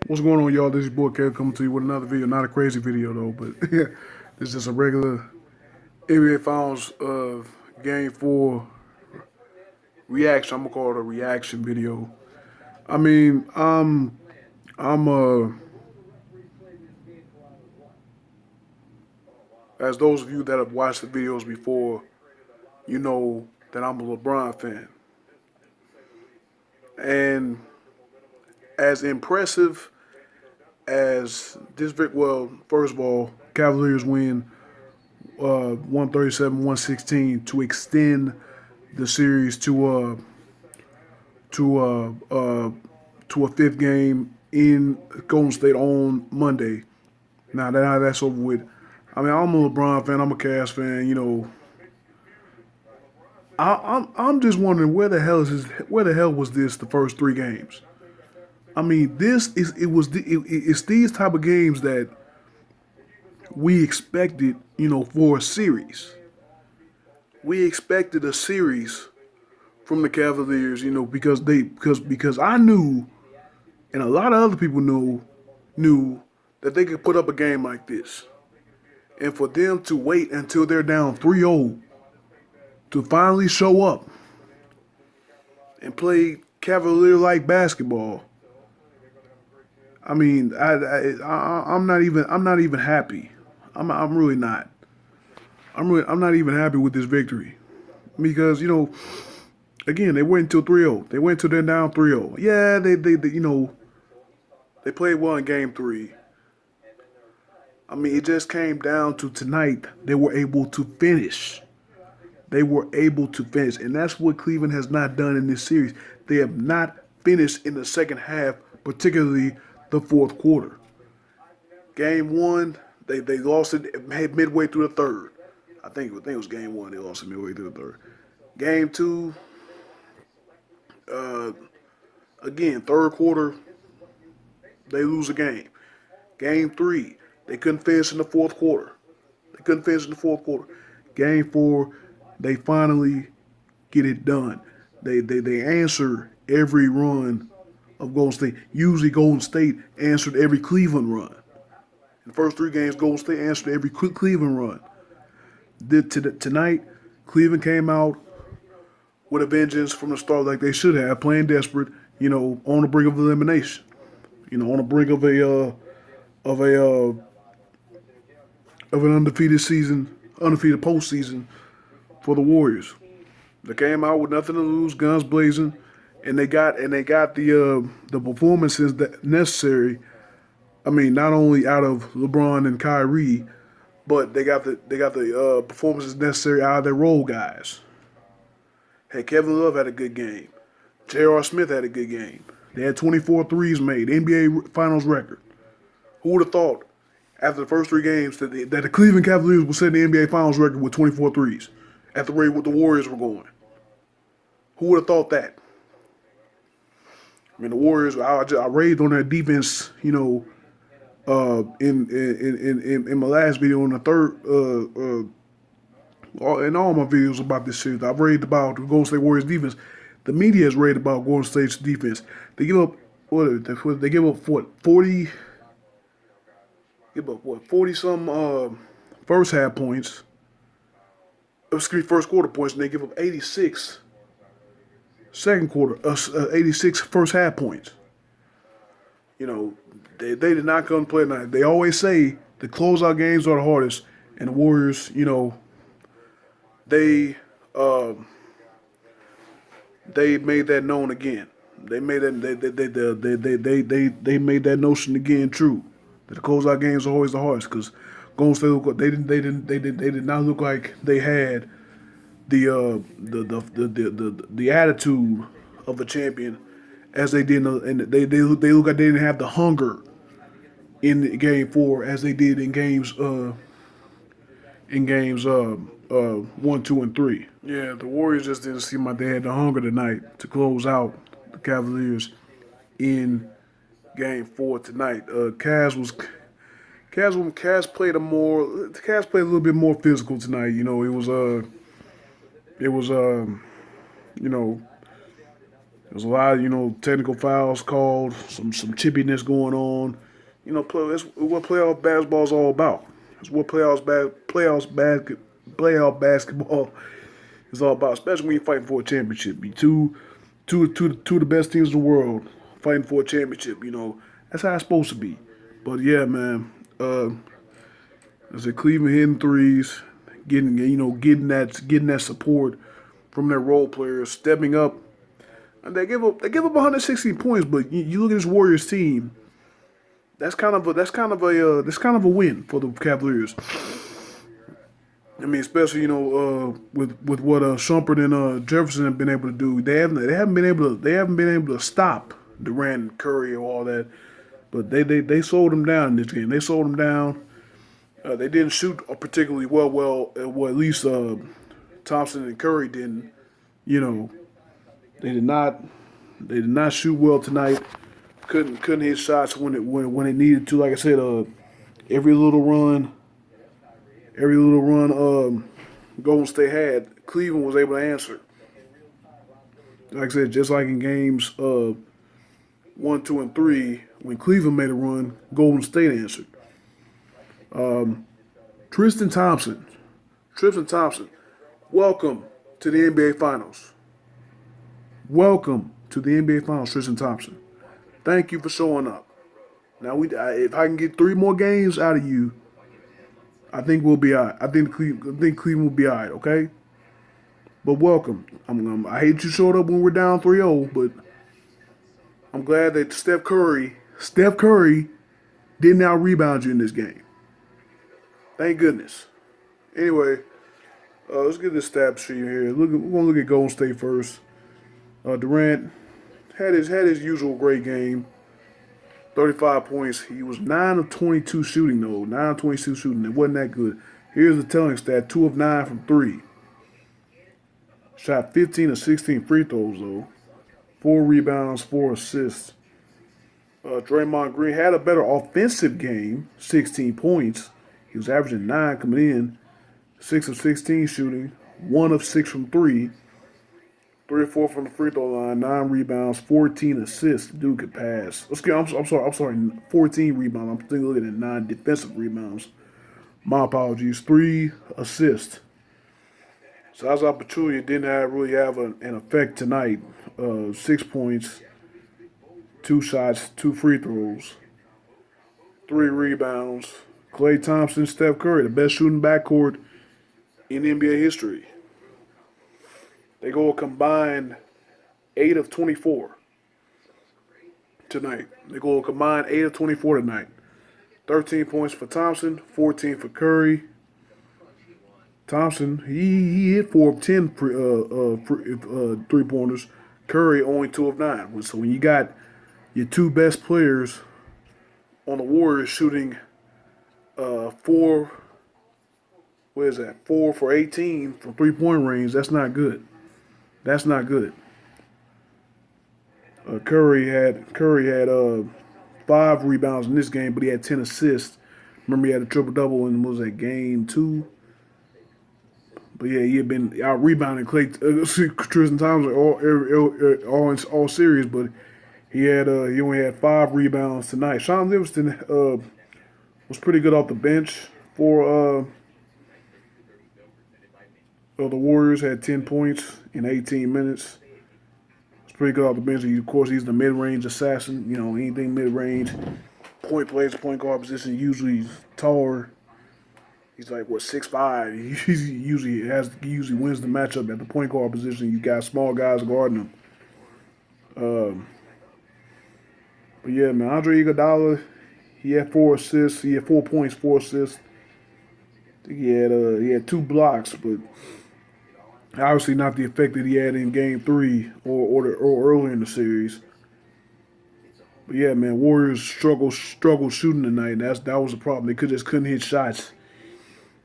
What's going on, y'all? This is your boy Kev coming to you with another video. Not a crazy video though, but this is just a regular NBA Finals Game 4 reaction. I'm gonna call it a reaction video. I mean, I'm as those of you that have watched the videos before, you know that I'm a LeBron fan, and as impressive as this well, first of all, Cavaliers win 137-116 to extend the series to to a fifth game in Golden State on Monday. Now that that's over with. I mean, I'm a LeBron fan. I'm a Cavs fan. You know, I'm just wondering where the hell was this the first three games? I mean, it's these type of games that we expected. You know, for a series. We expected a series from the Cavaliers. You know, because I knew, and a lot of other people knew that they could put up a game like this. And for them to wait until they're down 3-0 to finally show up and play Cavalier-like basketball, I mean, I'm not even happy. I'm really not. I'm not even happy with this victory because again they wait until 3-0. They went until they're down 3-0. Yeah, they played well in game three. I mean, it just came down to tonight. They were able to finish. They were able to finish. And that's what Cleveland has not done in this series. They have not finished in the second half, particularly the fourth quarter. Game one, they lost it midway through the third. I think it was game one. They lost it midway through the third. Game two, uh, again, third quarter, they lose a game. Game three, they couldn't finish in the fourth quarter. They couldn't finish in the fourth quarter. Game four, they finally get it done. They answer every run of Golden State. Usually Golden State answered every Cleveland run. In the first three games, Golden State answered every Cleveland run. Tonight, Cleveland came out with a vengeance from the start, like they should have, playing desperate. You know, on the brink of elimination. You know, on the brink of of a an undefeated postseason for the Warriors. They came out with nothing to lose, guns blazing, and they got the performances that necessary. I mean, not only out of LeBron and Kyrie, but they got the performances necessary out of their role guys. Hey, Kevin Love had a good game. J.R. Smith had a good game. They had 24 threes made, NBA Finals record. Who would have thought after the first three games that the Cleveland Cavaliers would set the NBA Finals record with 24 threes at the rate what the Warriors were going? Who would have thought that? I mean, the Warriors, I raved on their defense, in my last video on the third, in all my videos about this series. I've raved about the Golden State Warriors defense. The media has raved about Golden State's defense. They give up they give up what 40, give up what 40 some first half points. Excuse me, first quarter points, and they give up 86 second quarter, 86 first half points. You know, they did not come to play tonight. They always say the closeout games are the hardest, and the Warriors, they they made that known again. They made that they made that notion again true. That the closeout games are always the hardest because Golden State they did not look like they had the attitude of a champion as they did and they look like they didn't have the hunger in game four as they did in games 1, 2, and 3. Yeah, the Warriors just didn't seem like they had the hunger tonight to close out the Cavaliers in game four tonight. Cavs played a little bit more physical tonight. It was you know There's a lot of, technical fouls called, some chippiness going on. That's what playoff basketball is all about. It's what playoff basketball is all about, especially when you're fighting for a championship. Be two of the best teams in the world fighting for a championship. That's how it's supposed to be. But yeah, man, I said Cleveland hitting threes, getting that support from their role players, stepping up. And they give up 116 points, but you look at this Warriors team. That's kind of a win for the Cavaliers. I mean, especially with what Shumpert and Jefferson have been able to do. They haven't been able to stop Durant, Curry, or all that. But they slowed them down in this game. They slowed them down. They didn't shoot particularly well. Well, at least Thompson and Curry didn't. You know, they did not. They did not shoot well tonight. Couldn't hit shots when it needed to. Like I said, every little run, Golden State had, Cleveland was able to answer. Like I said, just like in games 1, 2, and 3, when Cleveland made a run, Golden State answered. Tristan Thompson, welcome to the NBA Finals. Welcome to the NBA Finals, Tristan Thompson. Thank you for showing up. Now, if I can get 3 more games out of you, I think we'll be all right. I think Cleveland will be all right, okay? But welcome. I hate you showed up when we're down 3-0, but I'm glad that Steph Curry didn't out-rebound you in this game. Thank goodness. Anyway, let's get this stat sheet here. We're going to look at Golden State first. Durant had his usual great game. 35 points. He was 9 of 22 shooting, though. 9 of 22 shooting. It wasn't that good. Here's the telling stat. 2 of 9 from 3. Shot 15 of 16 free throws, though. 4 rebounds, 4 assists. Draymond Green had a better offensive game. 16 points. He was averaging 9 coming in. 6 of 16 shooting. 1 of 6 from 3. 3 or 4 from the free throw line, 9 rebounds, 14 assists. Dude could pass. I'm sorry, 14 rebounds. I'm still looking at 9 defensive rebounds. My apologies. 3 assists. Zaza Pachulia didn't really have an effect tonight. 6 points, 2 shots, 2 free throws, 3 rebounds. Klay Thompson, Steph Curry, the best shooting backcourt in NBA history. They go a combined 8 of 24 tonight. 13 points for Thompson, 14 for Curry. Thompson, he hit 4 of 10 3-pointers. Curry only 2 of 9. So when you got your 2 best players on the Warriors shooting 4 for 18 from 3-point range, that's not good. That's not good. Curry had 5 rebounds in this game, but he had 10 assists. Remember, he had a triple-double in, game 2? But yeah, he had been out rebounding Tristan Thompson all series, but he only had 5 rebounds tonight. Sean Livingston was pretty good off the bench for the Warriors. Had 10 points in 18 minutes. It's pretty good off the bench. Of course, he's the mid-range assassin. Anything mid-range, point guard position, usually taller. He's like 6'5". He usually wins the matchup at the point guard position. You got small guys guarding him. But yeah, man, Andre Iguodala, he had 4 assists. He had 4 points, 4 assists. I think he had 2 blocks, but obviously not the effect that he had in Game 3 or earlier in the series. But yeah, man, Warriors struggle shooting tonight. That was the problem. They couldn't hit shots.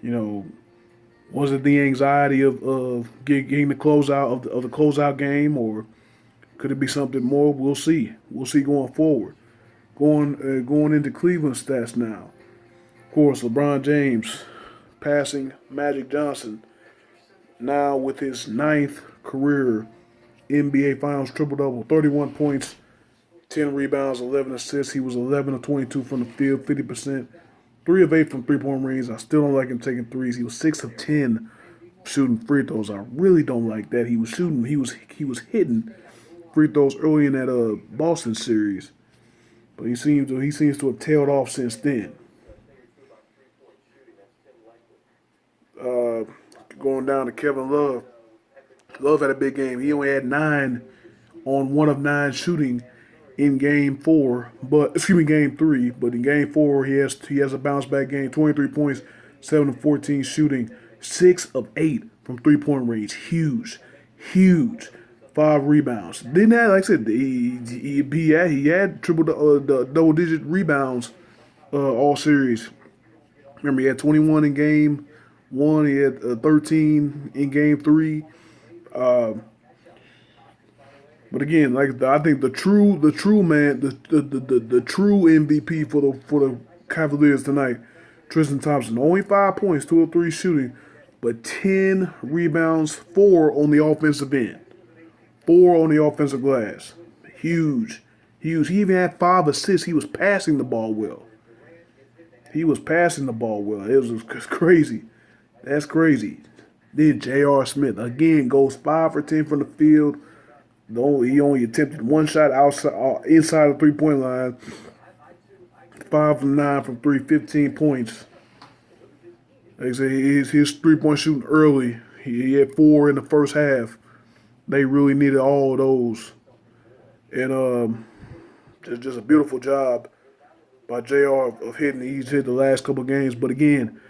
Was it the anxiety of getting the closeout of the closeout game, or could it be something more? We'll see. We'll see going forward. Going into Cleveland stats now. Of course, LeBron James passing Magic Johnson now with his 9th career NBA Finals triple-double, 31 points, 10 rebounds, 11 assists. He was 11 of 22 from the field, 50%. 3 of 8 from three-point range. I still don't like him taking threes. He was 6 of 10 shooting free throws. I really don't like that. He was shooting. He was hitting free throws early in that Boston series, but he seems to have tailed off since then. Uh, Going down to Kevin Love. Love had a big game. He only had 9 on 1 of 9 shooting in game 3. But in game 4, he has a bounce back game. 23 points, 7 of 14 shooting, 6 of 8 from 3-point range. Huge, huge. 5 rebounds. Didn't have, like I said, he had the double digit rebounds all series. Remember, he had 21 in game 1. He had 13 in game 3. But again, I think the true man, the true MVP for the Cavaliers tonight, Tristan Thompson. Only 5 points, 2 of 3 shooting, but 10 rebounds, 4 on the offensive end, 4 on the offensive glass. Huge, huge. He even had 5 assists. He was passing the ball well. It was just crazy. That's crazy. Then J.R. Smith again goes 5 for 10 from the field. He only attempted 1 shot inside the 3-point line. 5 from 9 from 3, 15 points. Like I say, his 3-point shooting early. He had 4 in the first half. They really needed all of those, and just a beautiful job by Jr. of hitting. He's hit the last couple of games, but again,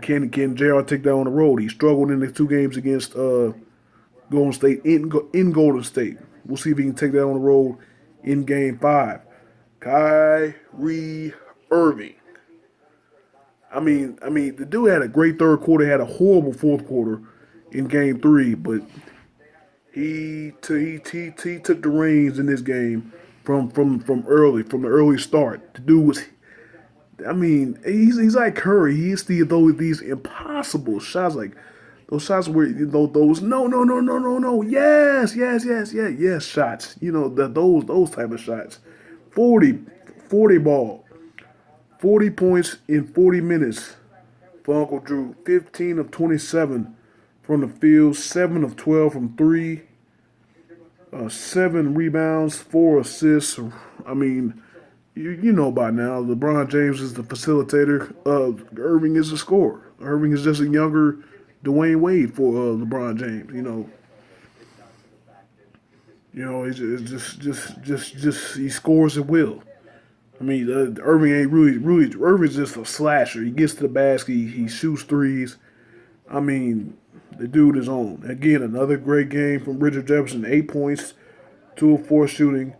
can Jr. take that on the road? He struggled in the 2 games against Golden State in Golden State. We'll see if he can take that on the road in Game 5. Kyrie Irving. I mean, the dude had a great third quarter, had a horrible fourth quarter in Game 3, but he took the reins in this game from the early start. The dude was. He's like Curry. He used to these impossible shots, like those shots where those no yes shots. Those type of shots. 40 ball, 40 points in 40 minutes for Uncle Drew. 15 of 27 from the field, 7 of 12 from 3, 7 rebounds, 4 assists. You know by now, LeBron James is the facilitator. Irving is the scorer. Irving is just a younger Dwayne Wade for LeBron James. He's just he scores at will. Irving ain't really. Irving's just a slasher. He gets to the basket. He shoots threes. The dude is on. Again, another great game from Richard Jefferson. 8 points, 2 of 4 shooting.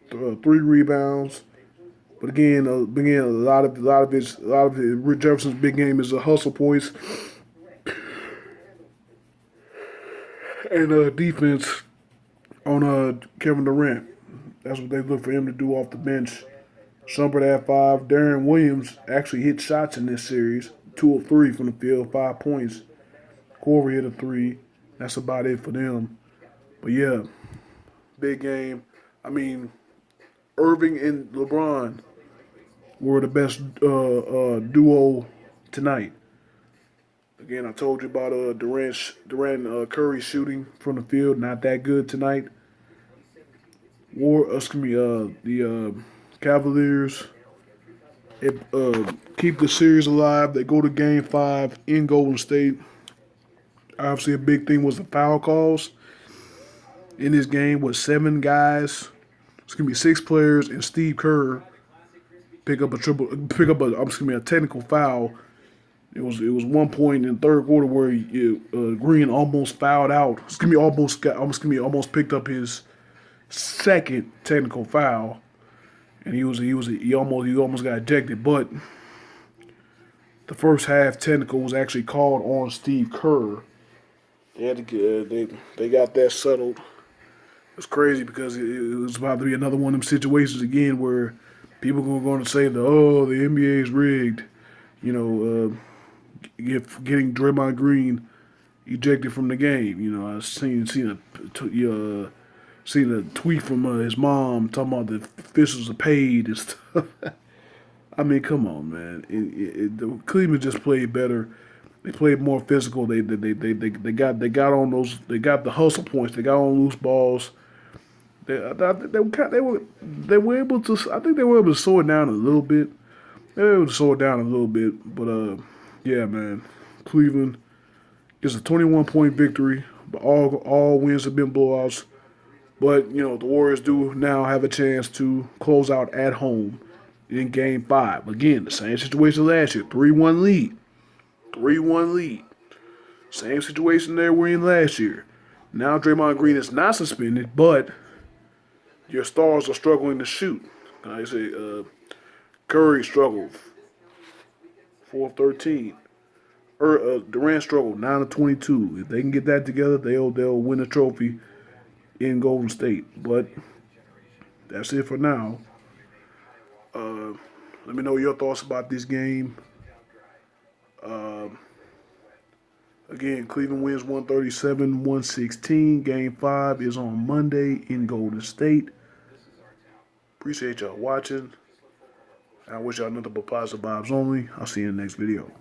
3 rebounds, but again, a lot of Rich Jefferson's big game is the hustle points and defense on Kevin Durant. That's what they look for him to do off the bench. Shumpert had 5. Darren Williams actually hit shots in this series, 2 of 3 from the field, 5 points. Corey hit a 3. That's about it for them. But yeah, big game. Irving and LeBron were the best duo tonight. Again, I told you about Durant Curry shooting from the field, not that good tonight. The Cavaliers keep the series alive. They go to Game 5 in Golden State. Obviously, a big thing was the foul calls in this game with 7 guys. It's gonna be 6 players and Steve Kerr pick up a technical foul. It was 1 point in the third quarter where Green almost fouled out. Almost picked up his second technical foul, and he almost got ejected. But the first half technical was actually called on Steve Kerr. They got that settled. It's crazy because it was about to be another one of them situations again where people are going to say the NBA is rigged. Getting Draymond Green ejected from the game. You know, I seen a tweet from his mom talking about the officials are paid and stuff. I mean, come on, man. The Cleveland just played better. They played more physical. They got on those. They got the hustle points. They got on loose balls. They were able to. I think they were able to slow it down a little bit. They were able to slow it down a little bit. But yeah, man. Cleveland is a 21-point victory. But all wins have been blowouts. But you know the Warriors do now have a chance to close out at home in Game 5. Again, the same situation last year. 3-1 lead. 3-1 lead. Same situation they were in last year. Now Draymond Green is not suspended, but your stars are struggling to shoot. I say Curry struggled 4 of 13. Durant struggled 9 of 22. If they can get that together, they'll win a trophy in Golden State. But that's it for now. Let me know your thoughts about this game. Again, Cleveland wins 137-116. Game 5 is on Monday in Golden State. Appreciate y'all watching. I wish y'all nothing but positive vibes only. I'll see you in the next video.